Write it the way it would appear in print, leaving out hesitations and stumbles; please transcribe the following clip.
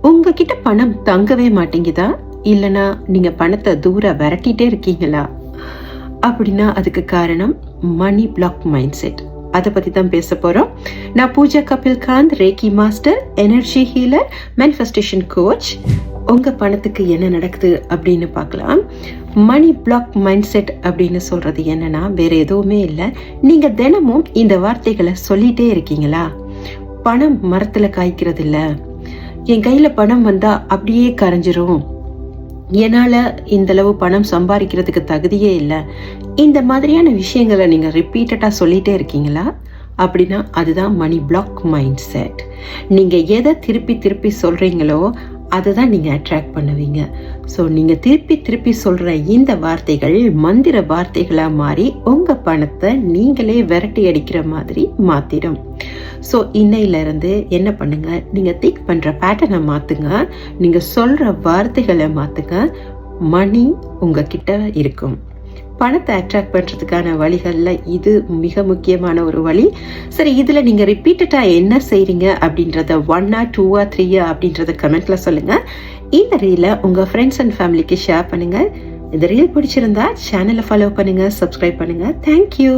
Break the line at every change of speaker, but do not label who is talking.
உங்ககிட்ட பணம் தங்கவே மாட்டேங்குதா, இல்லனா நீங்க பணத்தை தூர விரட்டிட்டே இருக்கீங்களா? அப்படின்னா அதுக்கு காரணம் மணி பிளாக் மைண்ட் செட். அதை பத்தி தான் பேச போறோம். நான் Pooja Kapilkant, reiki master, energy healer, manifestation coach. உங்க பணத்துக்கு என்ன நடக்குது அப்படின்னு பார்க்கலாம். மணி பிளாக் மைண்ட் செட் அப்படின்னு சொல்றது என்னன்னா வேற எதுவுமே இல்லை. நீங்க தினமும் இந்த வார்த்தைகளை சொல்லிட்டே இருக்கீங்களா? பணம் மரத்துல காய்க்கிறது இல்ல, என் கையில பணம் வந்தா அப்படியே கரைஞ்சிரும், என்னால இந்த அளவு பணம் சம்பாதிக்கிறதுக்கு தகுதியே இல்லை, இந்த மாதிரியான விஷயங்களை நீங்க ரிப்பீட்டடா சொல்லிட்டே இருக்கீங்களா? அப்படின்னா அதுதான் மணி பிளாக் மைண்ட் செட். நீங்க எதை திருப்பி திருப்பி சொல்றீங்களோ அதை தான் நீங்க அட்ராக்ட் பண்ணுவீங்க. ஸோ நீங்க திருப்பி திருப்பி சொல்ற இந்த வார்த்தைகள் மந்திர வார்த்தைகளா மாறி உங்க பணத்தை நீங்களே விரட்டி அடிக்கிற மாதிரி மாத்திடும். ஸோ இன்னையில இருந்து என்ன பண்ணுங்க, நீங்க திங்க் பண்ற பேட்டர்னை மாத்துங்க, நீங்க சொல்ற வார்த்தைகளை மாத்துங்க. மணி உங்ககிட்ட இருக்கும். பணத்தை அட்ராக்ட் பண்றதுக்கான வழிகள்ல இது மிக முக்கியமான ஒரு வழி. சரி, இதுல நீங்க ரிப்பீட்டடா என்ன செய்றீங்க அப்படின்றத 1 2 3 அப்படின்றத கமெண்ட்ல சொல்லுங்க. இந்த ரீலை உங்க ஃப்ரெண்ட்ஸ் அண்ட் ஃபேமிலிக்கு ஷேர் பண்ணுங்க. இந்த ரீல் பிடிச்சிருந்தா சேனலை ஃபாலோ பண்ணுங்க, சப்ஸ்கிரைப் பண்ணுங்க. தேங்க்யூ.